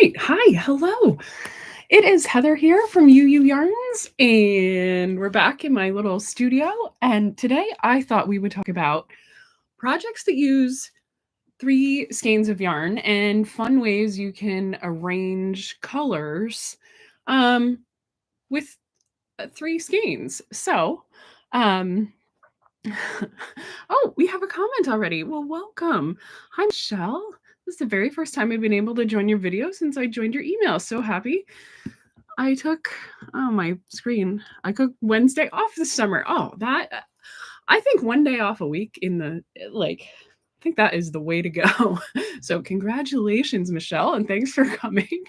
right. Hi. Hello. It is Heather here from Ewe Ewe Yarns, and we're back in my little studio. And today I thought we would talk about projects that use three skeins of yarn and fun ways you can arrange colors with three skeins. Um, oh, we have a comment already. Well, welcome. Hi, Michelle. This is the very first time I've been able to join your video since I joined your email. So happy. I took my screen. I took Wednesday off this summer. Oh, that I think one day off a week in the I think that is the way to go. So congratulations, Michelle, and thanks for coming.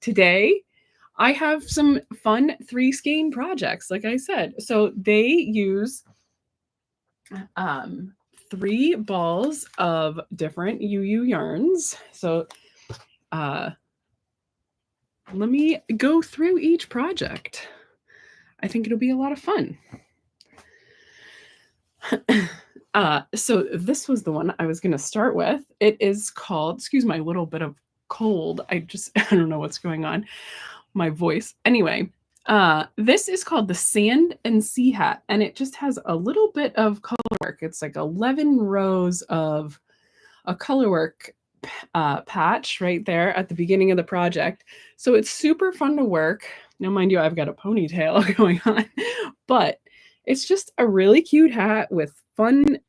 Today I have some fun three skein projects, like I said. So they use three balls of different UU yarns. So let me go through each project. I think it'll be a lot of fun. So this was the one I was going to start with. It is called, excuse my little bit of cold. I don't know what's going on. My voice. Anyway, this is called the Sand and Sea Hat, and it just has a little bit of color work. It's like 11 rows of a color work patch right there at the beginning of the project. So it's super fun to work. Now, mind you, I've got a ponytail going on, but it's just a really cute hat with fun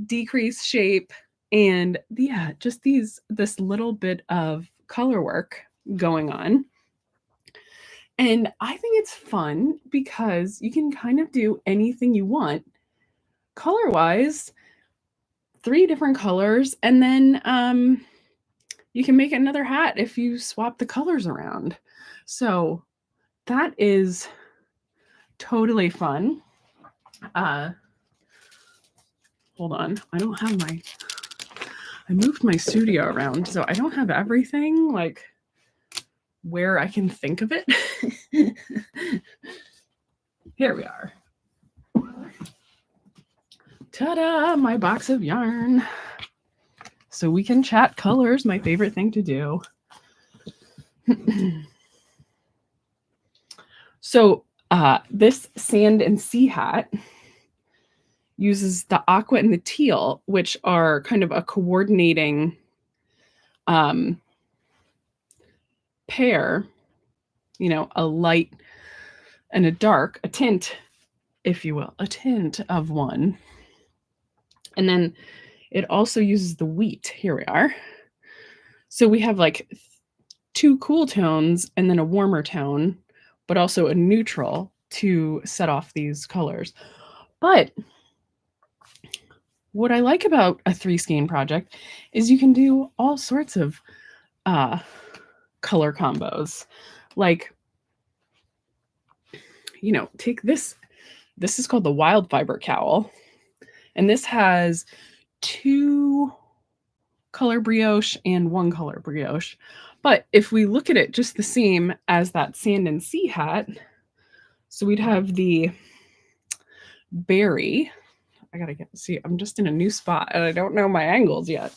decrease shape and just this little bit of color work going on. And I think it's fun because you can kind of do anything you want color-wise, three different colors, and then you can make another hat if you swap the colors around. So that is totally fun. Hold on. I moved my studio around, so I don't have everything like where I can think of it. Here we are. Ta-da, my box of yarn. So we can chat colors, my favorite thing to do. So this Sand and Sea Hat uses the aqua and the teal, which are kind of a coordinating pair, a light and a dark, a tint, if you will, a tint of one. And then it also uses the wheat. Here we are. So we have like two cool tones and then a warmer tone, but also a neutral to set off these colors. But what I like about a three skein project is you can do all sorts of color combos. Like, take this. This is called the Wildfiber cowl. And this has two color brioche and one color brioche. But if we look at it just the same as that Sand and Sea Hat, so we'd have the berry. I gotta see, I'm just in a new spot and I don't know my angles yet.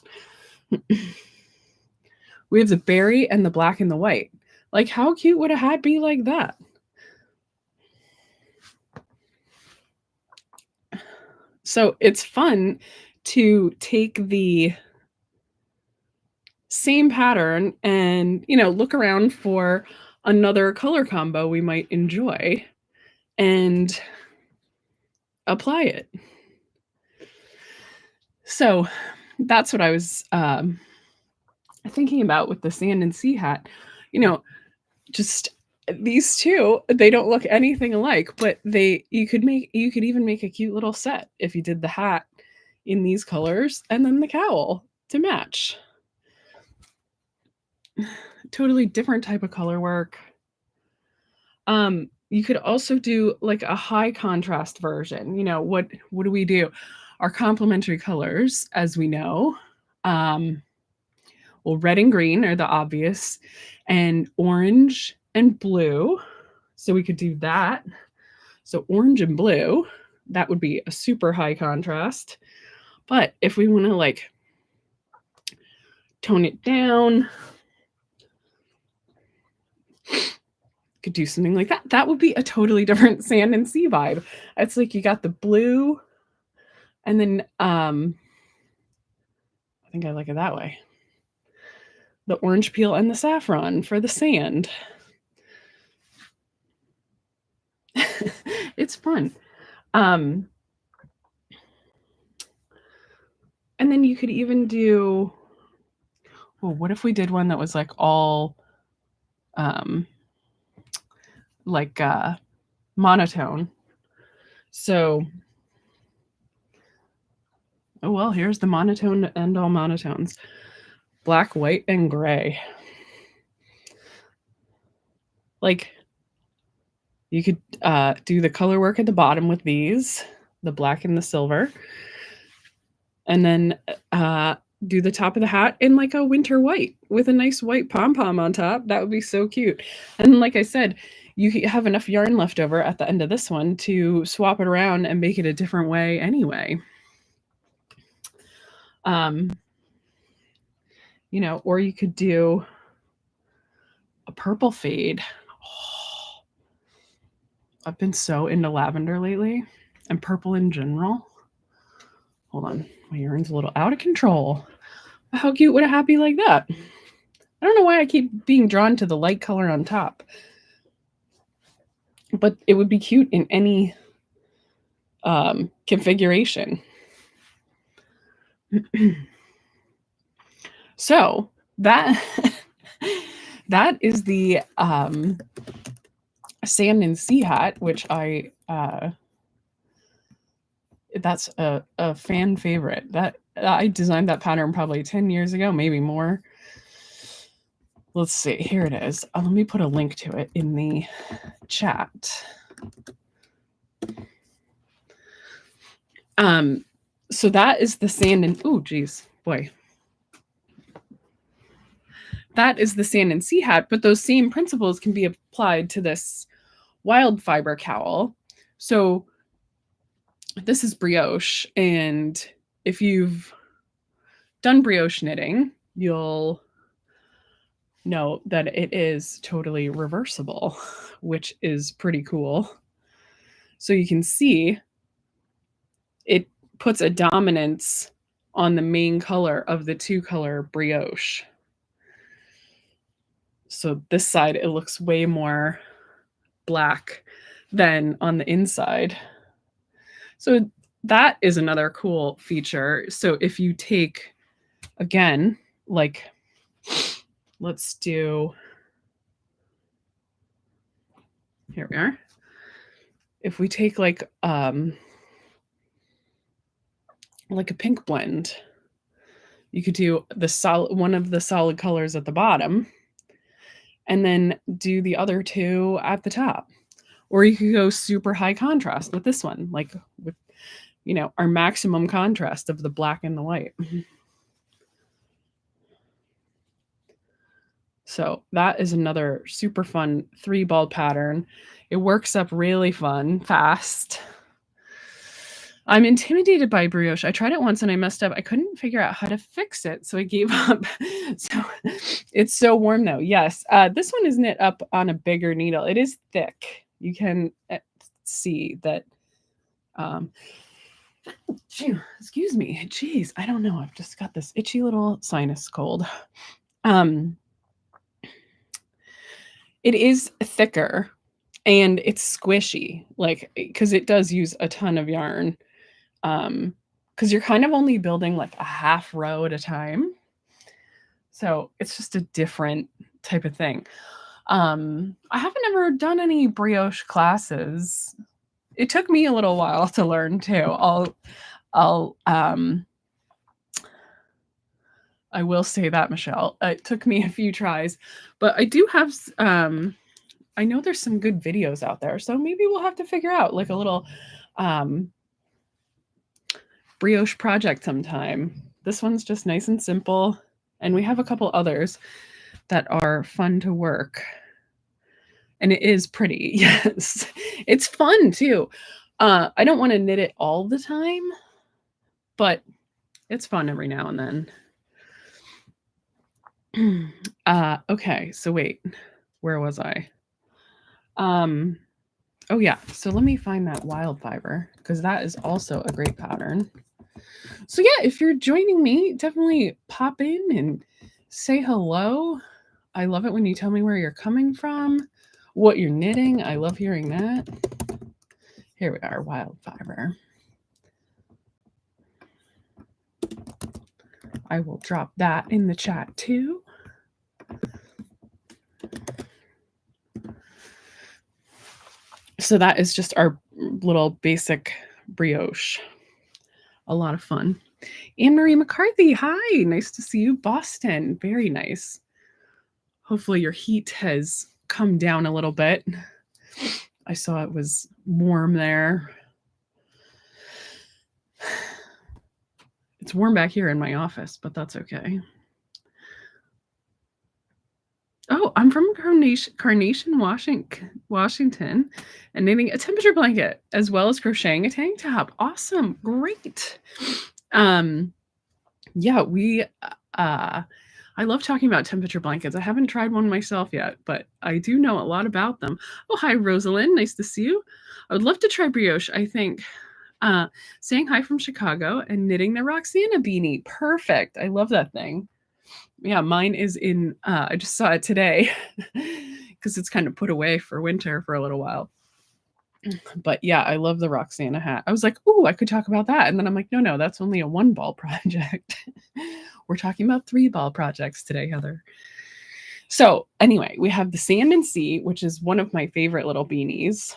We have the berry and the black and the white. Like, how cute would a hat be like that? So it's fun to take the same pattern and, look around for another color combo we might enjoy and apply it. So that's what I was thinking about with the Sand and Sea Hat. Just these two, they don't look anything alike, but you could even make a cute little set if you did the hat in these colors and then the cowl to match. Totally different type of color work. You could also do like a high contrast version. What do we do? Our complementary colors, as we know. Well, red and green are the obvious, and orange and blue. So we could do that. So orange and blue, that would be a super high contrast. But if we want to like tone it down, could do something like that. That would be a totally different sand and sea vibe. It's like you got the blue and then I think I like it that way. The orange peel and the saffron for the sand. It's fun. And then you could even do, well, what if we did one that was like all like monotone? So, oh well, here's the monotone and all monotones. Black, white, and gray. Like you could do the color work at the bottom with these, the black and the silver. And then do the top of the hat in like a winter white with a nice white pom-pom on top. That would be so cute. And like I said, you have enough yarn left over at the end of this one to swap it around and make it a different way anyway. You know, or you could do a purple fade. Oh, I've been so into lavender lately and purple in general. Hold on, my yarn's a little out of control. How cute would a hat be like that? I don't know why I keep being drawn to the light color on top, but it would be cute in any configuration. So that is the sand and sea hat, which I that's a fan favorite. That I designed that pattern probably 10 years ago, maybe more. Let's see, here it is. Let me put a link to it in the chat. So that is the sand and, oh geez, boy. That is the sand and sea hat, but those same principles can be applied to this Wildfiber cowl. So this is brioche, and if you've done brioche knitting, you'll know that it is totally reversible, which is pretty cool. So you can see it puts a dominance on the main color of the two-color brioche. So this side, it looks way more black than on the inside. So that is another cool feature. So if you take, again, like, let's do, here we are. If we take like a pink blend, you could do the solid, one of the solid colors at the bottom, and then do the other two at the top. Or you could go super high contrast with this one, like with, you know, our maximum contrast of the black and the white. So that is another super fun 3-ball pattern. It works up really fast. I'm intimidated by brioche. I tried it once and I messed up. I couldn't figure out how to fix it, so I gave up. So it's so warm though. Yes, this one is knit up on a bigger needle. It is thick. You can see that. Excuse me. Jeez, I don't know. I've just got this itchy little sinus cold. It is thicker and it's squishy, like, because it does use a ton of yarn. Because you're kind of only building like a half row at a time. So it's just a different type of thing. I haven't ever done any brioche classes. It took me a little while to learn too. I will say that, Michelle. It took me a few tries, but I do have I know there's some good videos out there, so maybe we'll have to figure out like a little brioche project sometime. This one's just nice and simple, and we have a couple others that are fun to work. And it is pretty. Yes. It's fun too. I don't want to knit it all the time, but it's fun every now and then. Okay, so wait, where was I? Oh yeah, so let me find that Wildfiber because that is also a great pattern. So yeah, if you're joining me, definitely pop in and say hello. I love it when you tell me where you're coming from, what you're knitting. I love hearing that. Here we are, Wildfiber. I will drop that in the chat too. So that is just our little basic brioche. A lot of fun. Anne-Marie McCarthy, hi, nice to see you. Boston, very nice. Hopefully your heat has come down a little bit. I saw it was warm there. It's warm back here in my office, but that's okay. Oh, I'm from Carnation, Washington, and knitting a temperature blanket as well as crocheting a tank top. Awesome, great. Yeah, I love talking about temperature blankets. I haven't tried one myself yet, but I do know a lot about them. Oh, hi, Rosalind. Nice to see you. I would love to try brioche, I think. Saying hi from Chicago and knitting the Roxana beanie. Perfect. I love that thing. Yeah, mine is in, I just saw it today because it's kind of put away for winter for a little while. But yeah, I love the Roxana hat. I was like, "Ooh, I could talk about that." And then I'm like, "No, that's only a 1-ball project." We're talking about 3-ball projects today, Heather. So anyway, we have the Sand and Sea, which is one of my favorite little beanies.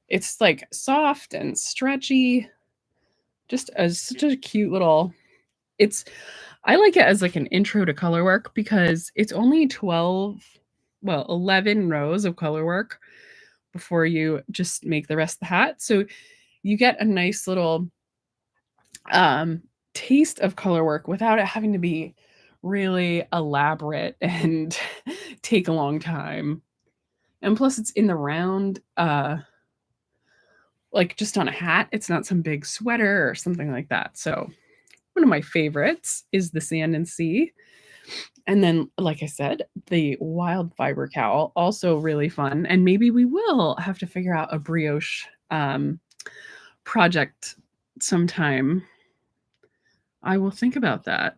It's like soft and stretchy, just as such a cute little, I like it as like an intro to color work because it's only 11 rows of color work before you just make the rest of the hat. So you get a nice little taste of color work without it having to be really elaborate and take a long time. And plus it's in the round, like just on a hat. It's not some big sweater or something like that. So one of my favorites is the Sand and Sea. And then, like I said, the Wildfiber cowl, also really fun. And maybe we will have to figure out a brioche project sometime. I will think about that.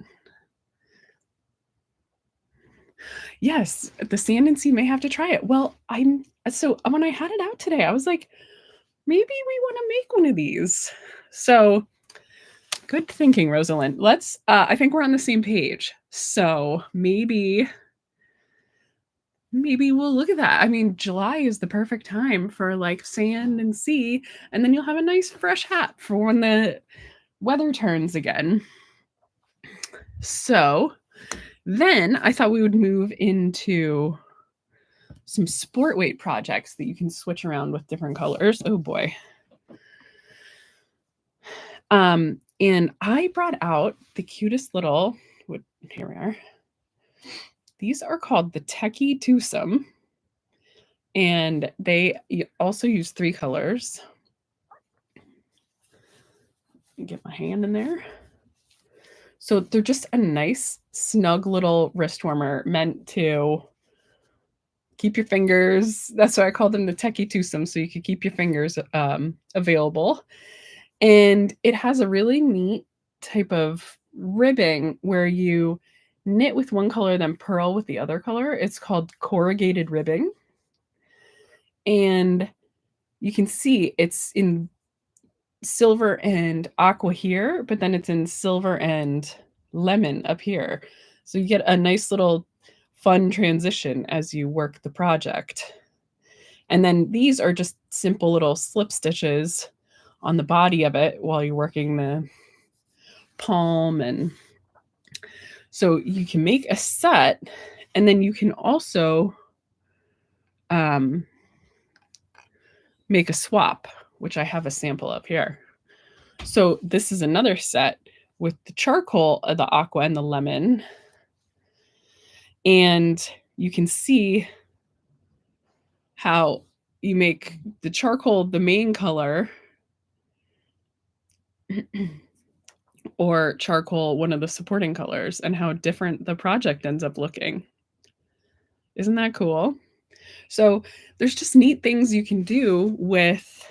Yes, the Sand and Sea may have to try it. Well, so when I had it out today, I was like, maybe we want to make one of these. So good thinking, Rosalind. Let's, I think we're on the same page. So maybe we'll look at that. I mean, July is the perfect time for like sand and sea, and then you'll have a nice fresh hat for when the weather turns again. So then I thought we would move into some sport weight projects that you can switch around with different colors. Oh boy. And I brought out the cutest little, here we are. These are called the Techie Twosome, and they also use 3 colors. Get my hand in there. So they're just a nice, snug little wrist warmer meant to keep your fingers. That's why I called them the Techie Twosome, so you could keep your fingers available. And it has a really neat type of ribbing where you knit with one color, then purl with the other color. It's called corrugated ribbing. And you can see it's in silver and aqua here, but then it's in silver and lemon up here. So you get a nice little fun transition as you work the project. And then these are just simple little slip stitches on the body of it while you're working the palm. And so you can make a set, and then you can also make a swap, which I have a sample up here. So this is another set with the charcoal, the aqua, and the lemon. And you can see how you make the charcoal the main color or charcoal one of the supporting colors, and how different the project ends up looking. Isn't that cool? So there's just neat things you can do with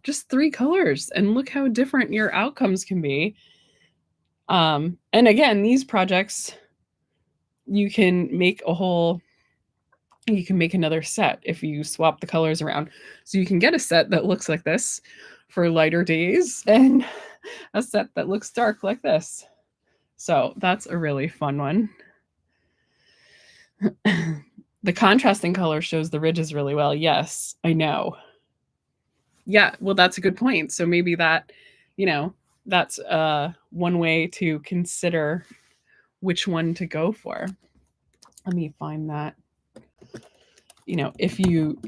just 3 colors, and look how different your outcomes can be. And again, these projects, you can make another set if you swap the colors around. So you can get a set that looks like this for lighter days and a set that looks dark like this. So that's a really fun one. The contrasting color shows the ridges really well. Yes, I know. Yeah, well, that's a good point. So maybe that, that's one way to consider which one to go for. Let me find that. If you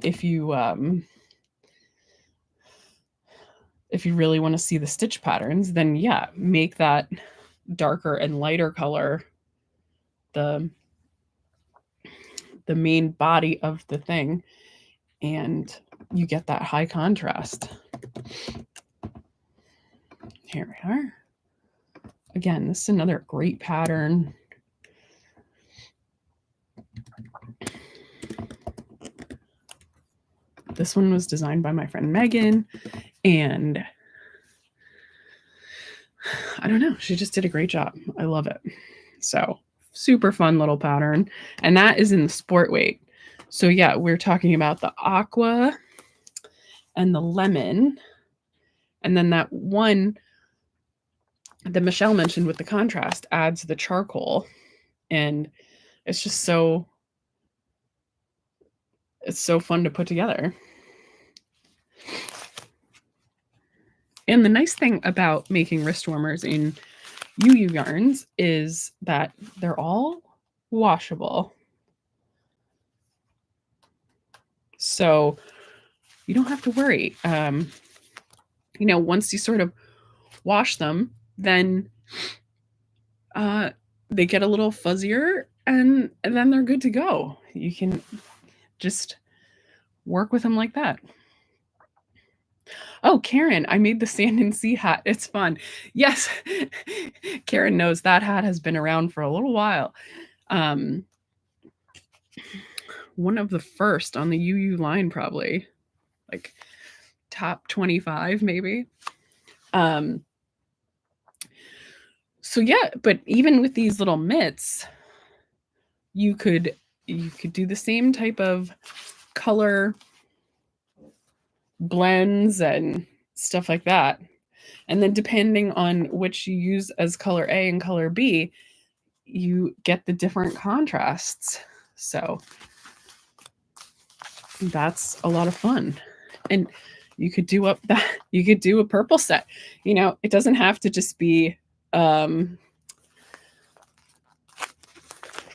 really want to see the stitch patterns, then yeah, make that darker and lighter color the main body of the thing, and you get that high contrast. Here we are. Again, this is another great pattern. This one was designed by my friend Megan, and I don't know, she just did a great job. I love it. So super fun little pattern. And that is in the sport weight. So yeah, we're talking about the aqua and the lemon. And then that one that Michelle mentioned with the contrast adds the charcoal. And it's just it's so fun to put together. And the nice thing about making wrist warmers in UU yarns is that they're all washable. So you don't have to worry. Once you sort of wash them, then they get a little fuzzier, and then they're good to go. You can just work with them like that. Oh, Karen, I made the sand and sea hat. It's fun. Yes, Karen knows that hat has been around for a little while. One of the first on the UU line, probably. Like top 25, maybe. So yeah, but even with these little mitts, you could do the same type of color blends and stuff like that. And then depending on which you use as color A and color B, you get the different contrasts. So that's a lot of fun. And you could do a purple set. It doesn't have to just be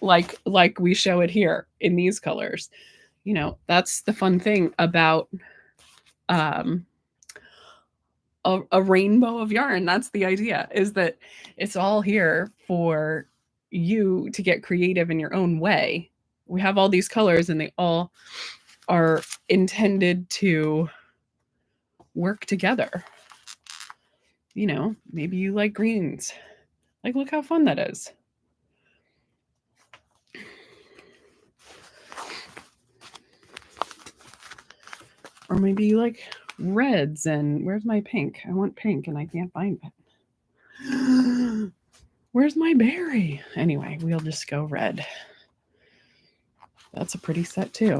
like we show it here in these colors. That's the fun thing about a rainbow of yarn. That's the idea, is that it's all here for you to get creative in your own way. We have all these colors and they all are intended to work together. Maybe you like greens. Like, look how fun that is. Or maybe you like reds, and where's my pink? I want pink and I can't find it. Where's my berry? Anyway, we'll just go red. That's a pretty set too.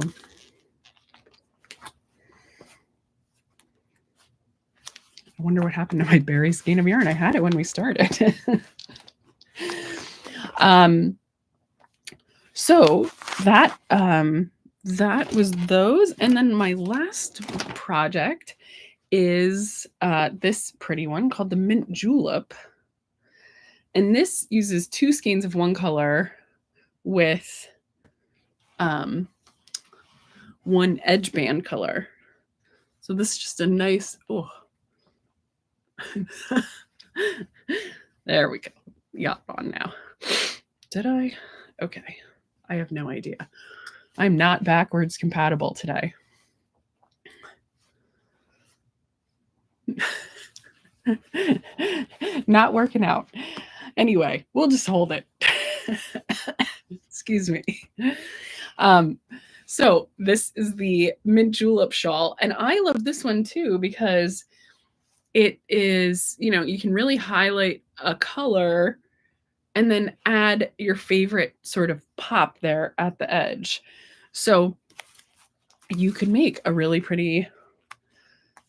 I wonder what happened to my berry skein of yarn. I had it when we started. So that was those. And then my last project is this pretty one called the Mint Julep. And this uses 2 skeins of one color with one edge band color. So this is just a nice, there we go. Yacht on now. Did I? Okay. I have no idea. I'm not backwards compatible today. Not working out. Anyway, we'll just hold it. Excuse me. So this is the Mint Julep Shawl, and I love this one too because it is, you can really highlight a color and then add your favorite sort of pop there at the edge. So you could make a really pretty,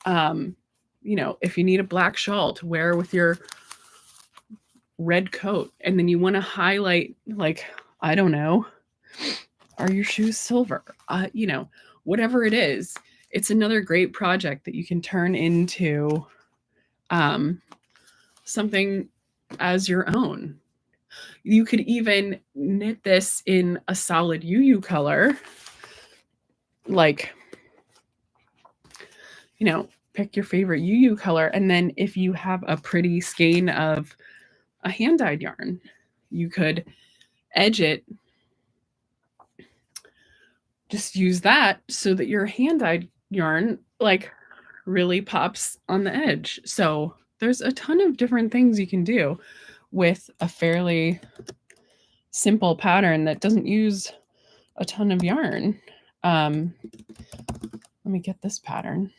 if you need a black shawl to wear with your red coat, and then you want to highlight, like, I don't know, are your shoes silver? Whatever it is, it's another great project that you can turn into something as your own. You could even knit this in a solid UU color, like, pick your favorite UU color. And then if you have a pretty skein of a hand-dyed yarn, you could edge it. Just use that so that your hand-dyed yarn like really pops on the edge. So there's a ton of different things you can do with a fairly simple pattern that doesn't use a ton of yarn. Let me get this pattern.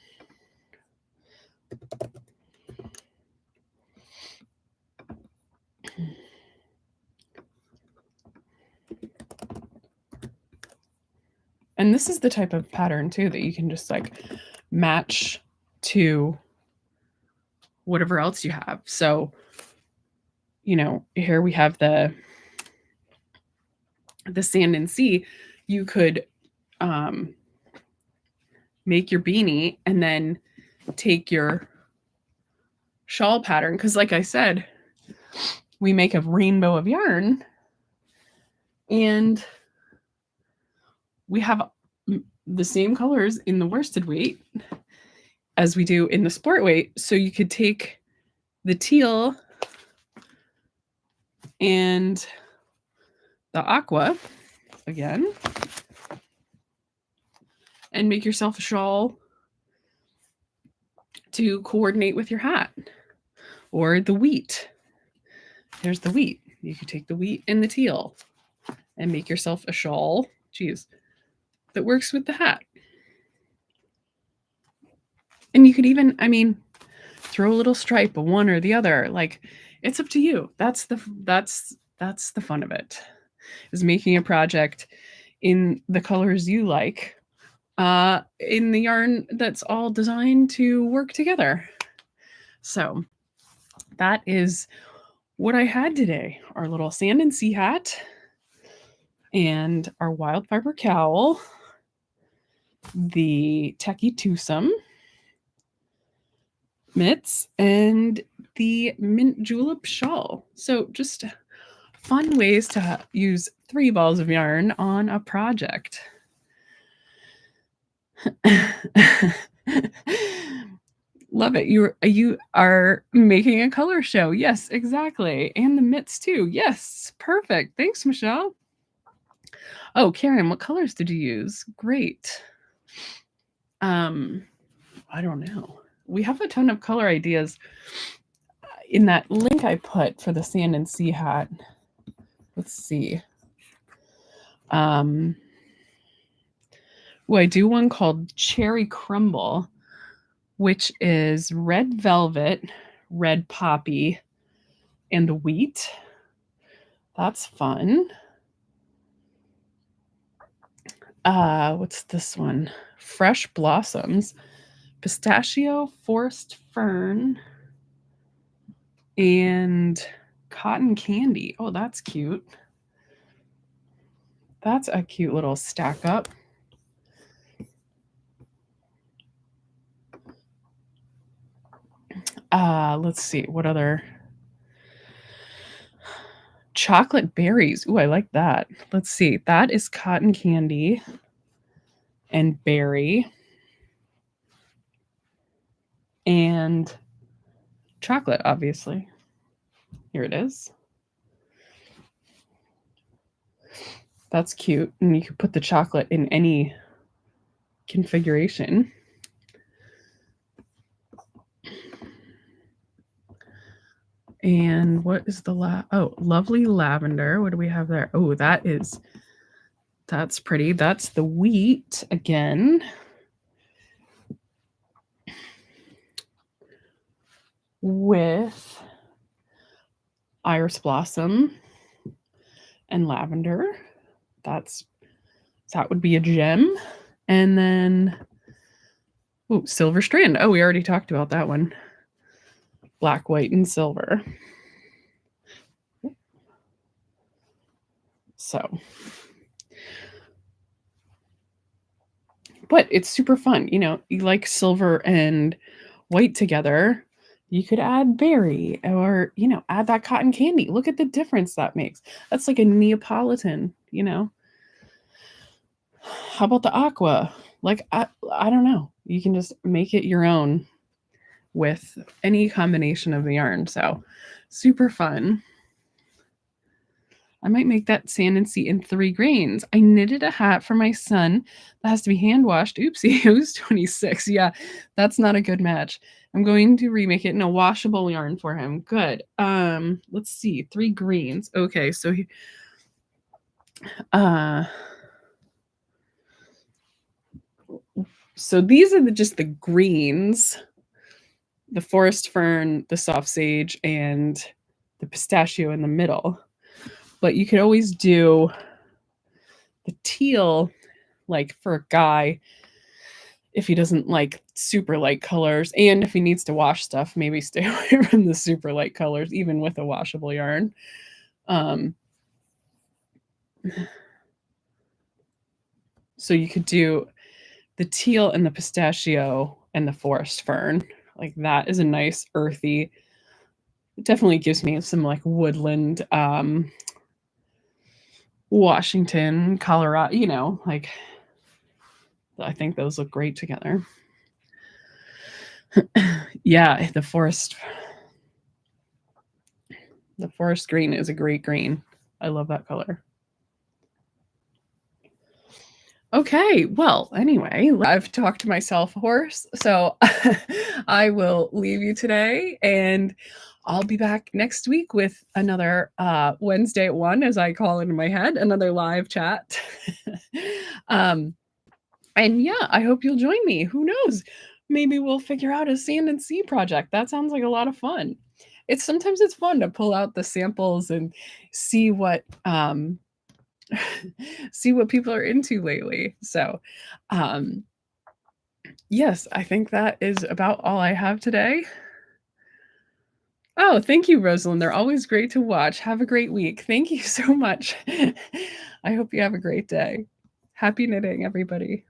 And this is the type of pattern too that you can just like match to whatever else you have. So, here we have the sand and sea. You could make your beanie and then take your shawl pattern, because like I said, we make a rainbow of yarn and we have the same colors in the worsted weight as we do in the sport weight. So you could take the teal and the aqua again and make yourself a shawl to coordinate with your hat. Or the wheat. There's the wheat. You could take the wheat and the teal and make yourself a shawl, that works with the hat. And you could even, throw a little stripe of one or the other. Like, it's up to you. That's the fun of it, is making a project in the colors you like, in the yarn that's all designed to work together. So that is what I had today. Our little sand and sea hat and our Wildfiber cowl, the Techie Twosome Mitts, and the Mint Julep Shawl. So just fun ways to use 3 balls of yarn on a project. Love it. You are making a color show. Yes, exactly. And the mitts too. Yes, perfect. Thanks, Michelle. Oh, Karen, what colors did you use? Great. I don't know. We have a ton of color ideas in that link I put for the sand and sea hat. Let's see. I do one called Cherry Crumble, which is red velvet, red poppy, and wheat. That's fun. What's this one? Fresh Blossoms, pistachio, forest fern, and cotton candy. Oh, that's cute. That's a cute little stack up. Let's see, what other? Chocolate berries. Ooh, I like that. Let's see. That is cotton candy and berry and chocolate, obviously. Here it is. That's cute. And you can put the chocolate in any configuration. And what is the lovely lavender? What do we have there? Oh, that is That's pretty. That's the wheat again. With iris blossom and lavender. That would be a gem. And then, ooh, silver strand. Oh, we already talked about that one. Black, white, and silver. So, but it's super fun. You know, you like silver and white together. You could add berry or, you know, add that cotton candy. Look at the difference that makes. That's like a Neapolitan, you know. How about the aqua? Like, I don't know. You can just make it your own with any combination of the yarn. So super fun. I might make that sand and sea in 3 grains. I knitted a hat for my son that has to be hand washed. Oopsie, it was 26. Yeah, that's not a good match. I'm going to remake it in a washable yarn for him. Good. Let's see. 3 greens. Okay, so so these are just the greens. The forest fern, the soft sage, and the pistachio in the middle. But you could always do the teal, like for a guy, if he doesn't like super light colors, and if he needs to wash stuff, maybe stay away from the super light colors, even with a washable yarn. So you could do the teal and the pistachio and the forest fern. Like that is a nice earthy. It definitely gives me some like woodland, Washington, Colorado, you know, like I think those look great together. Yeah, the forest green is a great green. I love that color. Okay, well, anyway, I've talked to myself hoarse, so I will leave you today, and I'll be back next week with another Wednesday at 1, as I call it in my head, another live chat. And yeah, I hope you'll join me. Who knows? Maybe we'll figure out a sand and sea project. That sounds like a lot of fun. Sometimes it's fun to pull out the samples and see what see what people are into lately. So, yes, I think that is about all I have today. Oh, thank you, Rosalind. They're always great to watch. Have a great week. Thank you so much. I hope you have a great day. Happy knitting, everybody.